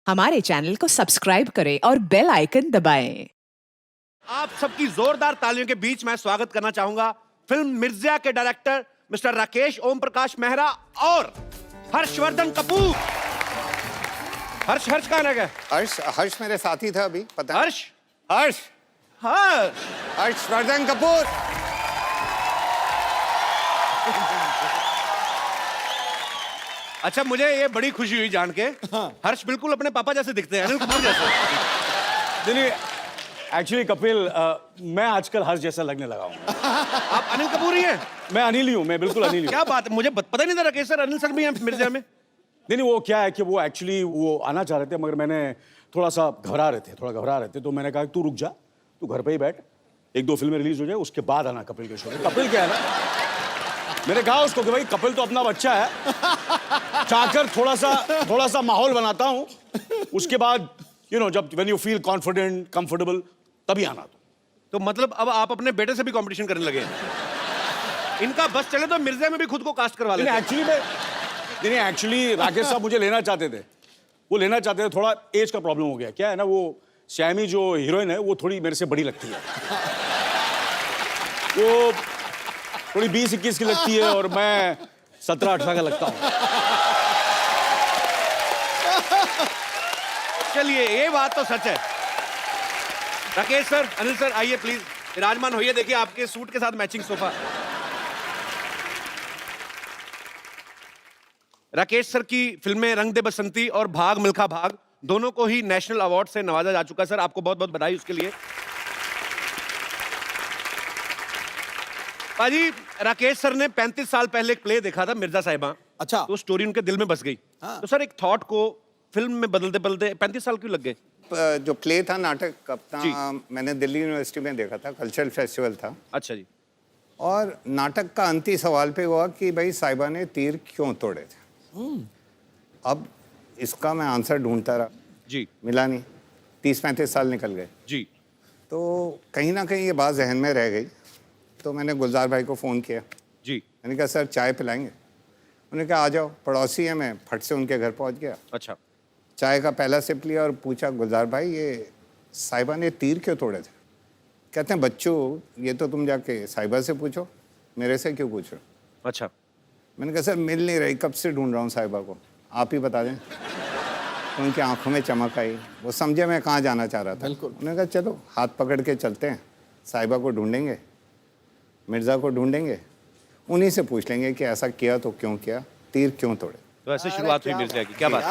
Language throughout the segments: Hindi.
हमारे चैनल को सब्सक्राइब करें और बेल आइकन दबाएं। आप सबकी जोरदार तालियों के बीच मैं स्वागत करना चाहूंगा फिल्म मिर्जा के डायरेक्टर मिस्टर राकेश ओम प्रकाश मेहरा और हर्षवर्धन कपूर। हर्ष कहाँ रह गए? हर्ष मेरे साथी था अभी, पता है? हर्ष हर्षवर्धन कपूर। अच्छा, मुझे ये बड़ी खुशी हुई जान के। हर्ष बिल्कुल अपने पापा जैसे दिखते हैं, अनिल कपूर जैसे। नहीं, एक्चुअली कपिल, मैं आजकल हर्ष जैसा लगने लगा हूँ। आप अनिल कपूर ही हैं? मैं अनिल ही हूँ, मैं बिल्कुल अनिल ही हूँ। क्या बात है, मुझे पता ही नहीं था राकेश सर, अनिल सर भी हैं मिर्जा में। नहीं, वो क्या है कि वो एक्चुअली वो आना चाह रहे थे, मगर मैंने थोड़ा घबरा रहे थे, तो मैंने कहा तू रुक जा, तू घर पे ही बैठ, एक दो फिल्में रिलीज हो जाए, उसके बाद आना कपिल के शो में। कपिल क्या है ना, मैंने कहा उसको कि भाई कपिल तो अपना बच्चा है, चाहकर थोड़ा सा माहौल बनाता हूँ, उसके बाद जब when you feel confident comfortable तभी आना। तो मतलब अब आप अपने बेटे से भी कंपटीशन करने लगे हैं? इनका बस चले तो मिर्जा में भी खुद को कास्ट करवा लेते। एक्चुअली राकेश साहब मुझे लेना चाहते थे, थोड़ा एज का प्रॉब्लम हो गया। क्या है ना, वो श्यामी जो हीरोइन है वो थोड़ी मेरे से बड़ी लगती है, वो थोड़ी 20-21 की लगती है और मैं 17-18 का लगता हूँ। चलिए, ये बात तो सच है। राकेश सर, अनिल सर, आइए प्लीज, विराजमान होइए। देखिए आपके सूट के साथ मैचिंग सोफा। राकेश सर की फिल्में रंग दे बसंती और भाग मिल्खा भाग दोनों को ही नेशनल अवार्ड से नवाजा जा चुका है। सर, आपको बहुत बहुत बधाई उसके लिए। पाजी, राकेश सर ने 35 साल पहले एक प्ले देखा था, मिर्जा साहिबा। अच्छा। तो स्टोरी उनके दिल में बस गई। तो सर, एक थॉट को फिल्म में बदलते बदलते 35 साल क्यों लग गए? जो प्ले था, नाटक अपना, मैंने दिल्ली यूनिवर्सिटी में देखा था, कल्चरल फेस्टिवल था। अच्छा जी। और नाटक का अंतिम सवाल पे हुआ कि भाई साहिबा ने तीर क्यों तोड़े थे। अब इसका मैं आंसर ढूंढता रहा जी, मिला नहीं। 30-35 साल निकल गए जी। तो कहीं ना कहीं ये बात जहन में रह गई। तो मैंने गुलजार भाई को फ़ोन किया जी। मैंने कहा सर चाय पिलाएंगे? उन्होंने कहा आ जाओ, पड़ोसी है। मैं फट से उनके घर पहुंच गया। अच्छा। चाय का पहला सिप लिया और पूछा, गुलजार भाई ये साहिबा ने तीर क्यों तोड़े थे? कहते हैं बच्चों, ये तो तुम जाके साहिबा से पूछो, मेरे से क्यों पूछ रहे हो? अच्छा। मैंने कहा सर मिल नहीं रही, कब से ढूंढ रहा हूँ साहिबा को, आप ही बता दें। तो उनकी आंखों में चमक आई, वो समझे मैं कहाँ जाना चाह रहा था। उन्होंने कहा चलो हाथ पकड़ के चलते हैं, साहिबा को ढूंढेंगे, मिर्ज़ा को ढूंढेंगे, उन्हीं से पूछ लेंगे कि ऐसा किया तो क्यों किया, तीर क्यों तोड़े। तो ऐसे शुरुआत हुई मिर्जा की। क्या बात।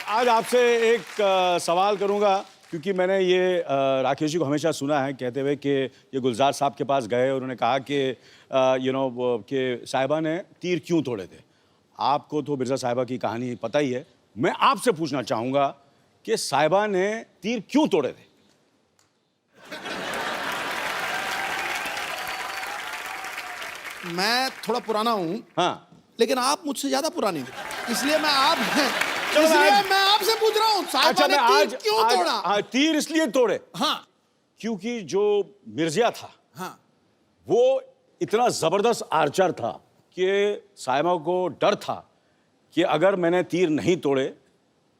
आज आपसे एक सवाल करूंगा, क्योंकि मैंने ये राकेश जी को हमेशा सुना है कहते हुए कि ये गुलजार साहब के पास गए और उन्होंने कहा कि कि साहिबा ने तीर क्यों तोड़े थे। आपको तो मिर्जा साहिबा की कहानी पता ही है, मैं आपसे पूछना चाहूंगा कि साहिबा ने तीर क्यों तोड़े थे? मैं थोड़ा पुराना हूँ, हाँ, लेकिन आप मुझसे ज्यादा पुराने हैं, इसलिए मैं आपसे पूछ रहा हूँ अच्छा, मैं आज क्यों तोड़ा? तीर इसलिए तोड़े, हाँ, क्योंकि जो मिर्जा था, हाँ, वो इतना जबरदस्त आर्चर था कि साहिबा को डर था कि अगर मैंने तीर नहीं तोड़े,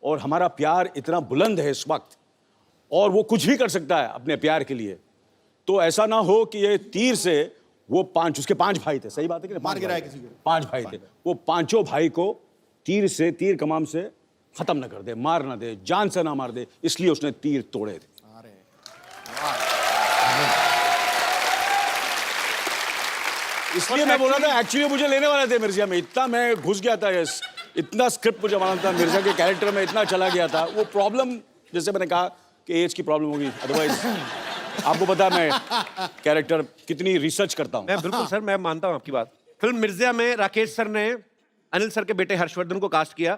और हमारा प्यार इतना बुलंद है इस वक्त और वो कुछ भी कर सकता है अपने प्यार के लिए, तो ऐसा ना हो कि ये तीर से वो उसके 5 भाई थे, सही बात है कि मार गिराया किसी को। 5 भाई थे, वो 5 भाई को तीर कमान से खत्म न कर दे, मार ना दे, जान से ना मार दे, इसलिए उसने तीर तोड़े थे। इसलिए मैं बोल रहा था, एक्चुअली मुझे लेने वाले थे मिर्जा में, इतना मैं घुस गया था, इतना स्क्रिप्ट मुझे मालूम था, मिर्जा के कैरेक्टर में इतना चला गया था। वो प्रॉब्लम, जैसे मैंने कहा कि एज की प्रॉब्लम होगी, अदरवाइज आपको पता मैं कैरेक्टर कितनी रिसर्च करता हूँ। मैं बिल्कुल सर, मैं मानता हूँ आपकी बात। फिल्म मिर्जा में राकेश सर ने अनिल सर के बेटे हर्षवर्धन को कास्ट किया।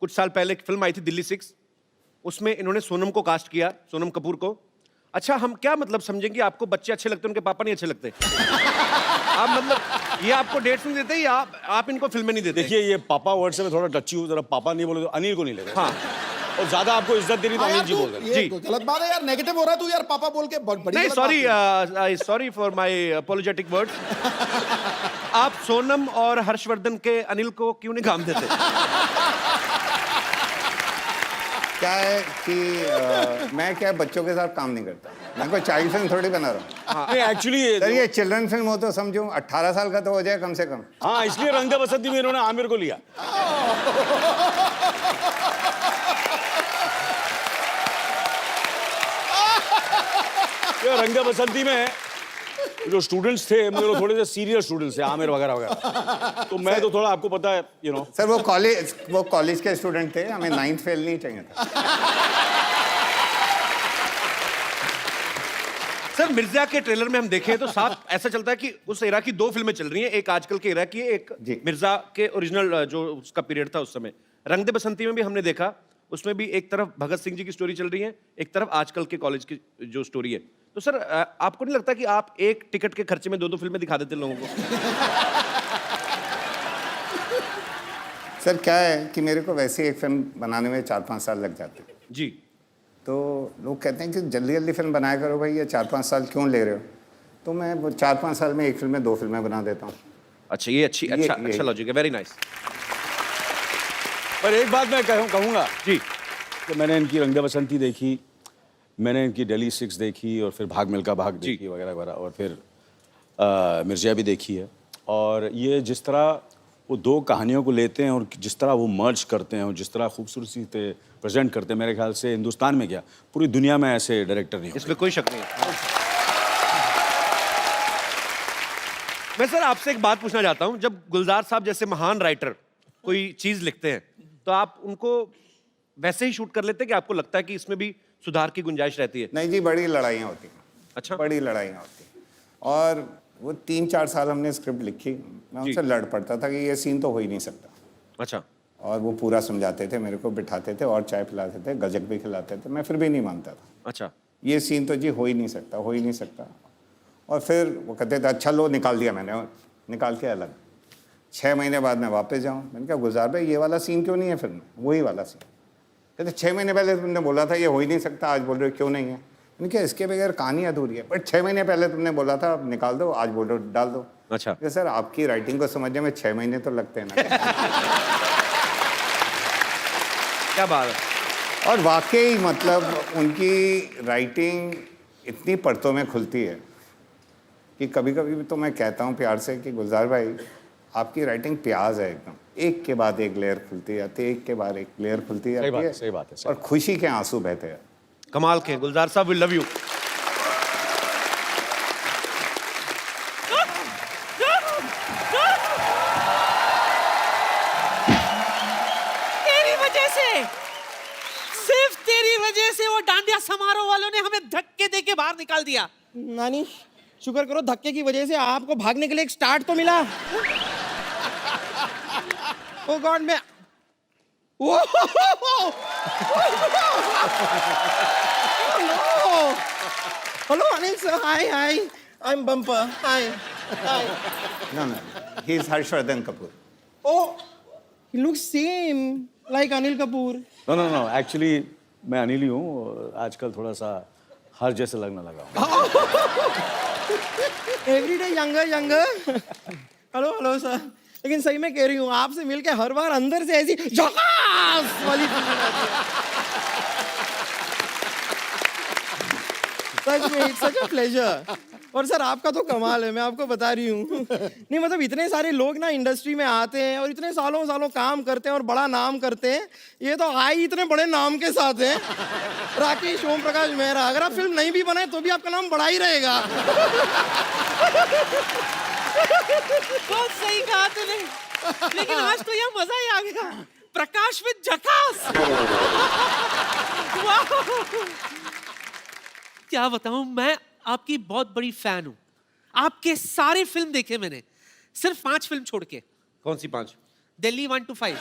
कुछ साल पहले एक फिल्म आई थी दिल्ली 6, उसमें इन्होंने सोनम को कास्ट किया, सोनम कपूर को। अच्छा, हम क्या मतलब समझेंगे आपको बच्चे अच्छे लगते हैं, उनके पापा नहीं अच्छे लगते? आप मतलब ये आपको डेट्स नहीं देते या आप इनको फिल्में नहीं देते? देखिए, ये पापा वर्ड से मैं थोड़ा टची हूँ, जरा पापा नहीं बोले तो अनिल को नहीं लेगा। हाँ, और ज्यादा आपको इज्जत देनी तो अनिल जी बोल रहे हैं। ये गलत बात है यार, नेगेटिव हो रहा है तू यार, पापा बोल के बड़ी नहीं, गलत बात है। Sorry for my apologetic words. आप सोनम और हर्षवर्धन के अनिल को क्यों नहीं काम देते? क्या है कि मैं क्या बच्चों के साथ काम नहीं करता, मैं कोई चाइल्ड फिल्म थोड़ी बना रहा हूँ। नहीं एक्चुअली सर ये चिल्ड्रन फिल्म हो तो समझो 18 साल का तो हो जाए कम से कम। हाँ, इसलिए रंग दे बसंती में इन्होंने आमिर को लिया। ये रंग दे बसंती में जो स्टूडेंट्स थे मेरे थोड़े से सीरियस स्टूडेंट्स थे, आमिर वगैरह वगैरह, तो मैं तो थोड़ा आपको पता है यू नो। सर वो कॉलेज के स्टूडेंट थे, हमें 9th फेल नहीं चाहिए था। सर मिर्जा के ट्रेलर में हम देखें तो साफ ऐसा चलता है कि उस एरा की 2 फिल्में चल रही हैं, एक आजकल के एरा की है, एक जी। मिर्जा के ओरिजिनल जो उसका पीरियड था उस समय। रंग दे बसंती में भी हमने देखा, उसमें भी एक तरफ भगत सिंह जी की स्टोरी चल रही है, एक तरफ आजकल के कॉलेज की जो स्टोरी है। तो सर आपको नहीं लगता कि आप एक टिकट के खर्चे में 2 फिल्में दिखा देते लोगों को? सर क्या है कि मेरे को वैसे एक फिल्म बनाने में 4-5 साल लग जाते हैं, जी। तो लोग कहते हैं कि जल्दी जल्दी फिल्म बनाया करो भाई, ये 4-5 साल क्यों ले रहे हो? तो मैं वो 4-5 साल में एक फिल्म में 2 फिल्में बना देता हूँ। अच्छा ये अच्छा ये- लॉजिक है, वेरी नाइस। पर एक बात मैं कहूँगा जी। कि मैंने इनकी रंग दे बसंती देखी, मैंने इनकी दिल्ली 6 देखी, और फिर भाग मिल्खा भाग जी। देखी वगैरह वगैरह, और फिर मिर्जा भी देखी है। और ये जिस तरह वो 2 कहानियों को लेते हैं और जिस तरह वो मर्ज करते हैं और जिस तरह खूबसूरती से प्रेजेंट करते हैं, मेरे ख्याल से हिंदुस्तान में क्या पूरी दुनिया में ऐसे डायरेक्टर नहीं होते। इसमें कोई शक नहीं है। मैं सर आपसे एक बात पूछना चाहता हूं, जब गुलजार साहब जैसे महान राइटर कोई चीज लिखते हैं तो आप उनको वैसे ही शूट कर लेते हैं कि आपको लगता है कि इसमें भी सुधार की गुंजाइश रहती है? नहीं जी, बड़ी लड़ाइयाँ होती हैं। अच्छा। बड़ी लड़ाइयाँ होती हैं। और वो 3-4 साल हमने स्क्रिप्ट लिखी, मैं उनसे लड़ पड़ता था कि ये सीन तो हो ही नहीं सकता। अच्छा। और वो पूरा समझाते थे, मेरे को बिठाते थे और चाय पिलाते थे, गजक भी खिलाते थे, मैं फिर भी नहीं मानता था। अच्छा। ये सीन तो जी हो ही नहीं सकता, हो ही नहीं सकता। और फिर वो कहते थे अच्छा लो निकाल दिया मैंने, और निकाल के अलग। 6 महीने बाद मैं वापस जाऊँ, मैंने कहा गुलजार भाई ये वाला सीन क्यों नहीं है फिल्म में? वही वाला सीन। कहते 6 महीने पहले तुमने बोला था ये हो ही नहीं सकता, आज बोल रहे हो क्यों नहीं है? मैंने कहा इसके बगैर कहानी अधूरी है। बट 6 महीने पहले तुमने बोला था निकाल दो, आज बोल रहे हो डाल दो। अच्छा। सर आपकी राइटिंग को समझने में 6 महीने तो लगते हैं ना। क्या बात है। और वाकई मतलब उनकी राइटिंग इतनी परतों में खुलती है कि कभी कभी तो मैं कहता हूँ प्यार से कि गुलजार भाई आपकी राइटिंग प्याज है एकदम, एक के बाद एक लेयर खुलती जाती है, एक के बाद एक लेयर खुलती जाती है। सही बात है। और खुशी के आंसू बहते हैं। कमाल के गुलजार साहब, वी लव यू। तेरी वजह से, सिर्फ तेरी वजह से वो डांडिया समारोह वालों ने हमें धक्के दे के बाहर निकाल दिया। नानी शुक्र करो धक्के की वजह से आपको भागने के लिए एक स्टार्ट तो मिला। ओ गॉड मैं hello Anil sir, hi hi I am bumper, hi hi. No, he is Harshvardhan Kapoor. Oh, he looks same like Anil Kapoor. No actually मैं अनिल ही हूँ, आजकल थोड़ा सा हर जैसे लगने लगा हूँ। Every day younger younger. Hello hello sir, लेकिन सही में कह रही हूँ आपसे मिलके हर बार अंदर से ऐसी झकास वाली फीलिंग आती है। सच में इट्स सच अ प्लेजर। और सर आपका तो कमाल है, मैं आपको बता रही हूँ। नहीं मतलब इतने सारे लोग ना इंडस्ट्री में आते हैं और इतने सालों सालों काम करते हैं और बड़ा नाम करते हैं, ये तो आए इतने बड़े नाम के साथ हैं। राकेश, ओम प्रकाश मेहरा, अगर आप फिल्म नहीं भी बनाए तो भी आपका नाम बड़ा ही रहेगा। बहुत सही कहा तूने, लेकिन आज तो यह मजा ही आ गया। प्रकाश विद झकास। वाह! क्या बताऊं, मैं आपकी बहुत बड़ी फैन हूं। आपके सारे फिल्म देखे मैंने, सिर्फ 5 फिल्म छोड़ के। कौन सी 5? दिल्ली 1 to 5।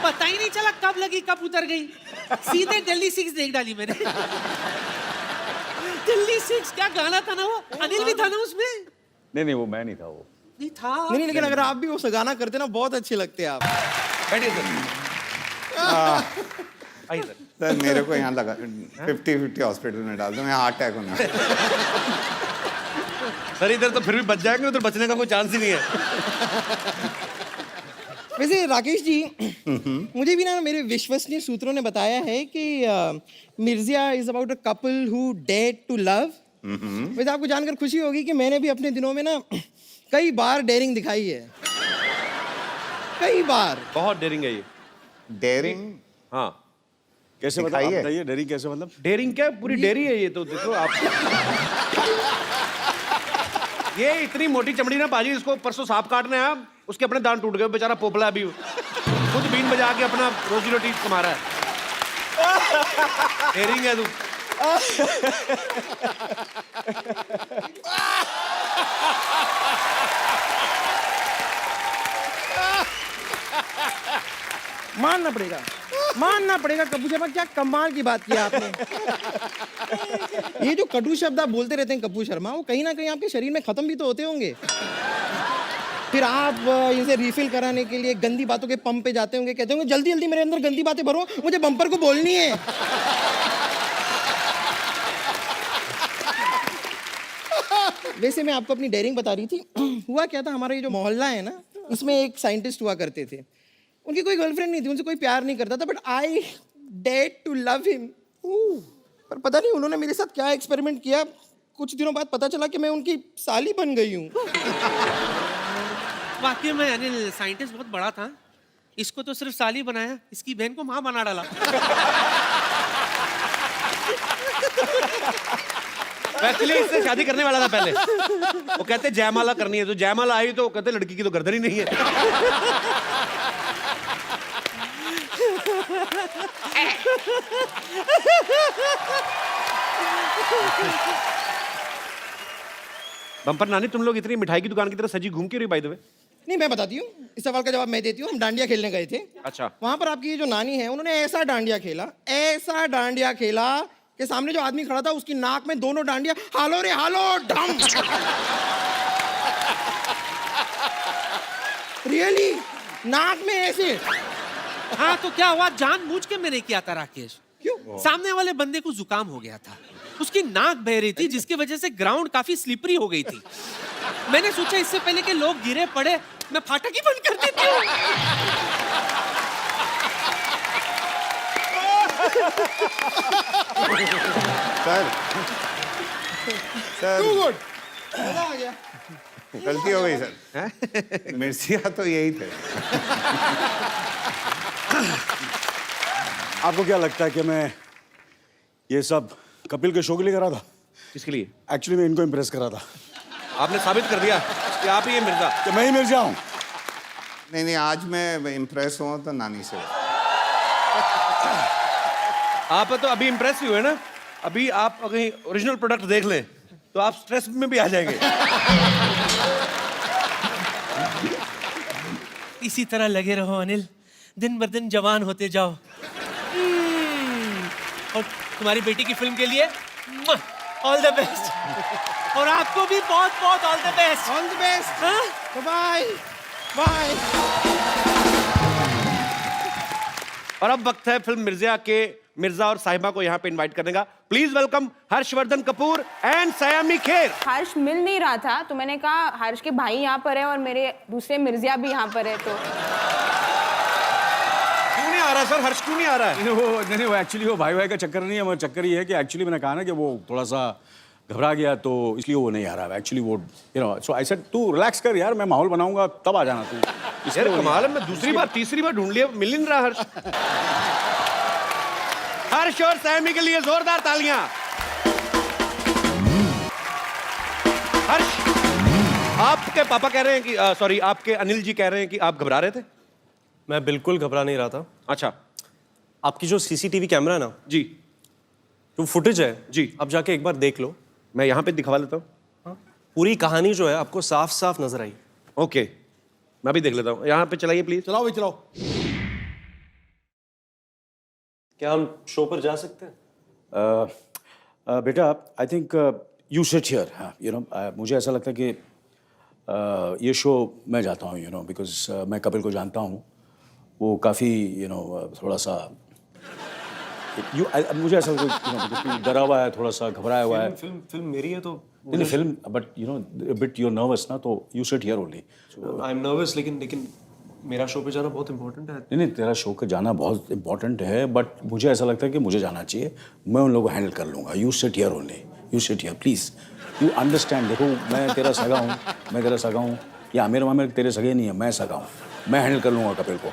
पता ही नहीं चला कब लगी कब उतर गई, सीधे दिल्ली 6 देख डाली मैंने। दिल्ली 6 क्या गाना था ना वो, अनिल भी था ना उसमें? नहीं वो मैं नहीं था, वो नहीं था। नहीं लेकिन अगर आप भी वो गाना करते ना बहुत अच्छे लगते आप। बैठिए सर। आइए सर। सर मेरे को यहाँ लगा 50-50 हॉस्पिटल में डाल दो, मैं हार्ट अटैक होना। सर इधर तो फिर भी बच जाएंगे, उधर बचने का कोई चांस ही नहीं है। वैसे राकेश जी, मुझे भी ना मेरे विश्वसनीय सूत्रों ने बताया है कि Mirzya is about a couple who dare to love. वैसे आपको जानकर खुशी होगी कि मैंने भी अपने दिनों में ना कई बार डेयरिंग दिखाई है, कई बार। बहुत डेयरिंग है ये। डेयरिंग हाँ, कैसे मतलब दिखाई आप है? बताइए, डेयरिंग कैसे मतलब? डेयरिंग क्या, पूरी डेयरी है ये तो। देखो आप, ये इतनी मोटी चमड़ी ना पाजी, इसको परसों सांप काटने आया, उसके अपने दांत टूट गए, बेचारा पोपला अभी खुद बीन बजा के अपना रोजी रोटी कमा रहा है। डेयरिंग है तू। मानना पड़ेगा कपूर शर्मा, क्या कमाल की बात की आपने। ये जो कटु शब्द आप बोलते रहते हैं कपूर शर्मा, वो कहीं ना कहीं आपके शरीर में खत्म भी तो होते होंगे। फिर आप इसे रिफिल कराने के लिए गंदी बातों के पंप पे जाते होंगे, कहते होंगे जल्दी जल्दी मेरे अंदर गंदी बातें भरो, मुझे बम्पर को बोलनी है। वैसे मैं आपको अपनी डेयरिंग बता रही थी। हुआ क्या था, हमारा ये जो मोहल्ला है ना, इसमें एक साइंटिस्ट हुआ करते थे। उनकी कोई गर्लफ्रेंड नहीं थी, उनसे कोई प्यार नहीं करता था, but I dare to love him. पर पता नहीं उन्होंने मेरे साथ क्या एक्सपेरिमेंट किया, कुछ दिनों बाद पता चला कि मैं उनकी साली बन गई हूँ। वाकई में अनिल साइंटिस्ट बहुत बड़ा था। इसको तो सिर्फ साली बनाया, इसकी बहन को माँ बना डाला। एक्चुअली इससे शादी करने वाला था पहले। वो कहते जयमाला करनी है, तो जयमाला आई तो कहते लड़की की तो गर्दन ही नहीं है। बम्पर नानी, तुम लोग इतनी मिठाई की दुकान की तरह सजी घूम क्यों रही बाय द वे? नहीं, मैं बताती हूँ, इस सवाल का जवाब मैं देती हूँ। हम डांडिया खेलने गए थे। अच्छा। वहां पर आपकी ये जो नानी है, उन्होंने ऐसा डांडिया खेला कि सामने जो आदमी खड़ा था उसकी नाक में दोनों डांडिया हालो रे हालो ढम। रियली, नाक में ऐसे। हाँ तो क्या हुआ, जानबूझ के मैंने किया था राकेश। क्यों? सामने वाले बंदे को जुकाम हो गया था, उसकी नाक बह रही थी, जिसकी वजह से ग्राउंड काफी स्लिपरी हो गई थी। मैंने सोचा इससे पहले कि लोग गिरे पड़े, मैं फाटक ही बंद कर देती हूँ। Sir Too good. मजा आ गया। गलती हो गई सर। मिर्जिया तो यही थे। आपको क्या लगता है कि मैं ये सब कपिल के शो के लिए करा था? किसके लिए? एक्चुअली मैं इनको इम्प्रेस करा था आपने साबित कर दिया कि आप ही ये मिर्जा। कि मैं ही मिर्जा हूँ। नहीं, आज मैं इम्प्रेस हुआ तो नानी से। आप तो अभी इम्प्रेस ही हुए ना। अभी आप कहीं ओरिजिनल प्रोडक्ट देख लें तो आप स्ट्रेस में भी आ जाएंगे। इसी तरह लगे रहो अनिल, दिन ब दिन जवान होते जाओ। और तुम्हारी बेटी की फिल्म के लिए ऑल द बेस्ट। और आपको भी बहुत बहुत all the best. All the best. हाँ? Bye bye. और अब वक्त है फिल्म मिर्जा के मिर्जा और साहिबा को यहाँ पे इनवाइट करने का। Please welcome Harshvardhan Kapoor and Saiyami Kher. Harsh मिल नहीं रहा था तो मैंने कहा हर्ष के भाई यहाँ पर है और मेरे दूसरे मिर्जिया भी यहाँ पर है, तो क्यों नहीं आ रहा सर? हर्ष क्यों नहीं आ रहा है? नहीं, वो एक्चुअली वो भाई का चक्कर नहीं है। वो चक्कर ये है कि एक्चुअली मैंने कहा ना कि वो थोड़ा सा घबरा गया, तो इसलिए वो नहीं आ रहा है। एक्चुअली वो सो आई सेड तू रिलैक्स कर यार, मैं माहौल बनाऊंगा तब आ जाना तू। यार कमाल है, मैं दूसरी बार तीसरी बार ढूंढ लिया, मिल नहीं रहा हर्ष। हर्ष और सैमी के लिए जोरदार तालियां। हर्ष, आपके पापा कह रहे हैं कि सॉरी आपके अनिल जी कह रहे हैं कि आप घबरा रहे थे। मैं बिल्कुल घबरा नहीं रहा था। अच्छा आपकी जो सीसीटीवी कैमरा है ना, जी, जो फुटेज है जी, आप जाके एक बार देख लो। मैं यहाँ पे दिखवा लेता हूँ। पूरी कहानी जो है आपको साफ साफ नजर आई। ओके, मैं भी देख लेता हूँ। यहाँ पे चलाइए प्लीज। चलाओ भाई चलाओ। क्या हम शो पर जा सकते हैं? बेटा I think you sit here. मुझे ऐसा लगता है कि ये शो मैं जाता हूँ, बिकॉज मैं कपिल को जानता हूँ। वो काफ़ी थोड़ा सा मुझे ऐसा लगता है डरा हुआ है, थोड़ा सा घबराया हुआ है। फिल्म मेरी है तो नहीं film, but bit your nervous ना, तो you sit here only. I am nervous, लेकिन मेरा शो पे जाना बहुत इंपॉर्टेंट है। नहीं नहीं, तेरा शो का जाना बहुत इंपॉर्टेंट है, बट मुझे ऐसा लगता है कि मुझे जाना चाहिए। मैं उन लोगों को हैंडल कर लूँगा। You sit here only, you sit here please, you understand. देखो मैं तेरा सगा हूँ, मैं तेरा सगा हूँ, या आमिर मामिर तेरे सगे नहीं है, मैं सगा हूँ, मैं हैंडल कर लूँगा कपिल को,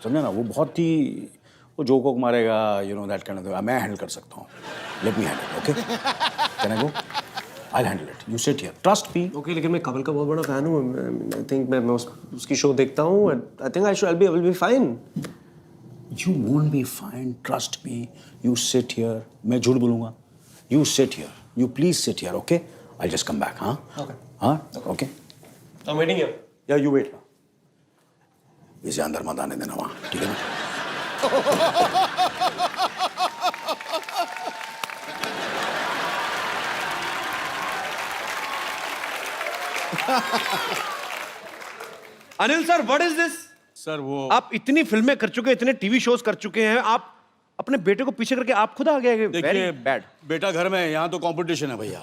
समझे ना। वो बहुत ही वो जोक वोक मारेगा, you know that kind of, मैं हैंडल कर सकता हूँ। Let me handle, okay? Can I go? I handle it, you sit here, trust me. Okay, लेकिन मैं कपिल का बहुत बड़ा फैन हूँ। आई थिंक मैं उसकी शो देखता हूँ। I think I will be fine. You won't be fine, trust me. You sit here. मैं झूठ बोलूँगा. You sit here. You please sit here, okay? I'll just come back, हाँ? Okay. हाँ? Okay. I'm waiting here. Yeah, you wait. इसे अंदर मत आने देना वहाँ, ठीक है ना? Anil sir, what is this? Sir वो आप इतनी फिल्में कर चुके हैं, इतने टीवी शोज कर चुके हैं, आप अपने बेटे को पीछे करके आप खुद आ गए। वेरी देखिए बैड। बेटा घर में है, यहाँ तो कंपटीशन है भैया।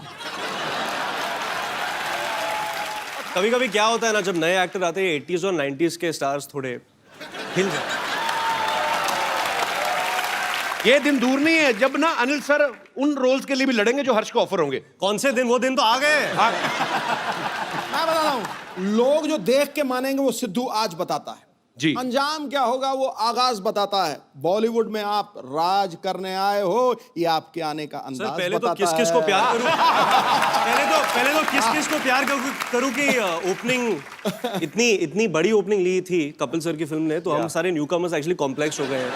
कभी कभी क्या होता है ना, जब नए एक्टर आते हैं 80s और 90s के स्टार्स थोड़े हिल जाते हैं। ये दिन दूर नहीं है जब ना अनिल सर उन रोल्स के लिए भी लड़ेंगे जो हर्ष को ऑफर होंगे। कौन से दिन? वो दिन तो आ गए। मैं बता रहा हूँ, लोग जो देख के मानेंगे वो सिद्धू आज बताता है। जी। अंजाम क्या होगा वो आगाज बताता है। बॉलीवुड में आप राज करने आए हो, ये आपके आने का सर अंदाज पहले तो बताता किस किस को है। प्यार करूं? पहले तो किस किस को प्यार करूं कि ओपनिंग इतनी बड़ी ओपनिंग ली थी कपिल सर की फिल्म ने, तो हम सारे न्यूकमर्स एक्चुअली कॉम्प्लेक्स हो गए हैं।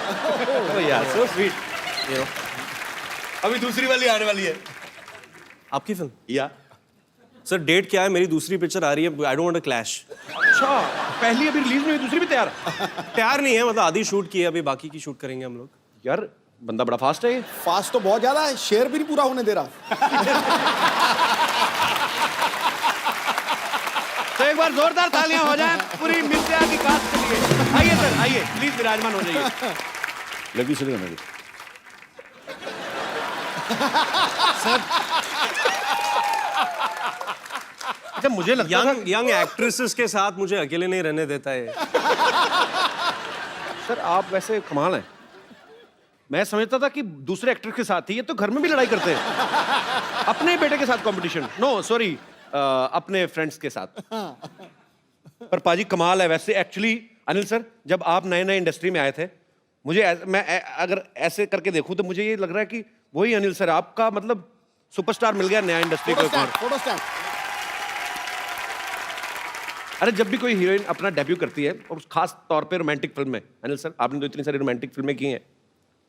ओह यार, सो स्वीट। अभी दूसरी वाली आने वाली है। आपकी फिल्म? या सर डेट क्या है? मेरी दूसरी पिक्चर आ रही है, I don't want to clash. अच्छा, पहली अभी रिलीज नहीं हुई, दूसरी भी तैयार? तैयार नहीं है, मतलब आधी शूट की है, अभी बाकी की शूट करेंगे हम लोग। यार बंदा बड़ा फास्ट है ये। फास्ट तो बहुत ज्यादा है, शेर भी नहीं पूरा होने दे रहा। तो एक बार जोरदार तालियां हो जाएं पूरी मिर्जा की कास्ट के लिए। आइए सर, आइए प्लीज विराजमान हो जाइए। लगी चलेगा मेरी। अच्छा, मुझे लगता था यंग एक्ट्रेसेस के साथ मुझे अकेले नहीं रहने देता है। सर आप वैसे कमाल हैं। मैं समझता था कि दूसरे एक्टर के साथ ही, ये तो घर में भी लड़ाई करते हैं। अपने बेटे के साथ कंपटीशन, नो सॉरी, अपने फ्रेंड्स के साथ। पर पाजी कमाल है वैसे। एक्चुअली अनिल सर, जब आप नए नए इंडस्ट्री में आए थे, मैं अगर ऐसे करके देखूं तो मुझे ये लग रहा है कि वही अनिल सर, आपका मतलब सुपरस्टार मिल गया नया इंडस्ट्री को। Photo stand. अरे जब भी कोई हीरोइन अपना डेब्यू करती है, और खास तौर पे रोमांटिक फिल्म में, अनिल सर आपने तो इतनी सारी रोमांटिक फिल्में की हैं,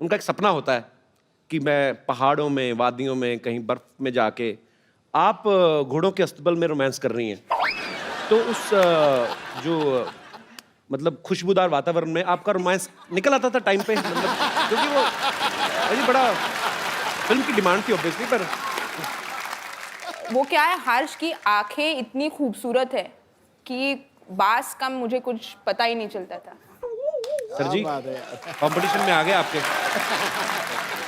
उनका एक सपना होता है कि मैं पहाड़ों में, वादियों में, कहीं बर्फ में जाके, आप घोड़ों के अस्तबल में रोमांस कर रही हैं। तो उस जो मतलब खुशबूदार वातावरण में आपका रोमांस निकल आता था टाइम पे, मतलब क्योंकि वो अजी बड़ा फिल्म की डिमांड थी ऑब्वियसली। पर वो क्या है, हर्ष की आंखें इतनी खूबसूरत है कि बास का मुझे कुछ पता ही नहीं चलता था। सर जी कंपटीशन में आ गए आपके।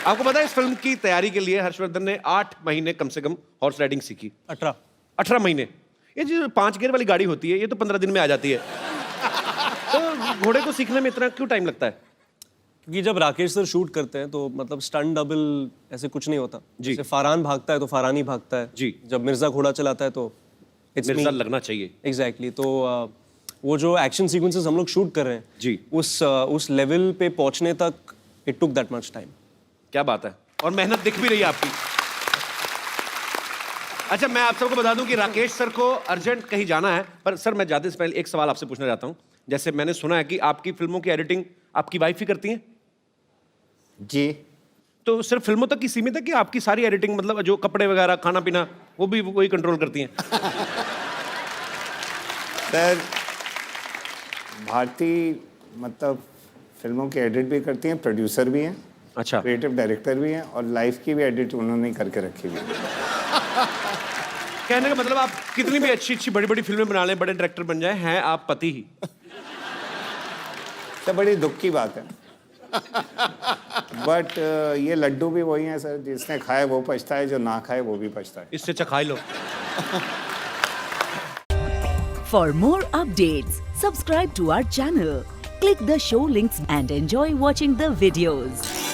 आपको पता है इस फिल्म की तैयारी के लिए हर्षवर्धन ने 8 महीने कम से कम हॉर्स राइडिंग सीखी। 18 महीने। ये जो 5 गियर वाली गाड़ी होती है, ये तो 15 दिन में आ जाती है। तो घोड़े को सीखने में इतना क्यों टाइम लगता है? क्योंकि जब राकेश सर शूट करते हैं तो मतलब स्टंट डबल ऐसे कुछ नहीं होता। जी। जैसे फरहान भागता है तो फरहान ही भागता है। जी। जब मिर्जा घोड़ा चलाता है तो मिर्जा लगना चाहिए। एग्जैक्टली। तो वो जो एक्शन सीक्वेंसेस हम लोग शूट कर रहे हैं जी, उस लेवल पे पहुंचने तक it took that much time. क्या बात है, और मेहनत दिख भी रही है आपकी। अच्छा, मैं आप सबको बता दूं कि राकेश सर को अर्जेंट कहीं जाना है, पर सर मैं जाते से पहले एक सवाल आपसे पूछना चाहता हूं। जैसे मैंने सुना है कि आपकी फिल्मों की एडिटिंग आपकी वाइफ ही करती हैं? जी। तो सिर्फ फिल्मों तक की सीमित है कि आपकी सारी एडिटिंग, मतलब जो कपड़े वगैरह, खाना पीना, वो भी वही कंट्रोल करती हैं? सर भारती मतलब फिल्मों की एडिट भी करती हैं, प्रोड्यूसर भी हैं, अच्छा, क्रिएटिव डायरेक्टर भी हैं, और लाइफ की भी एडिट उन्होंने ही करके रखी हुई है। कहने का मतलब आप कितनी भी अच्छी अच्छी बड़ी बड़ी फिल्में बना लें, बड़े डायरेक्टर बन जाए, हैं आप पति ही। तो बड़ी दुख की बात है। बट ये लड्डू भी वही हैं सर, जिसने खाए वो पछता है, जो ना खाए वो भी पछता है। इससे चखाई लो। For more updates, Subscribe to our channel, click the show links and enjoy watching the videos.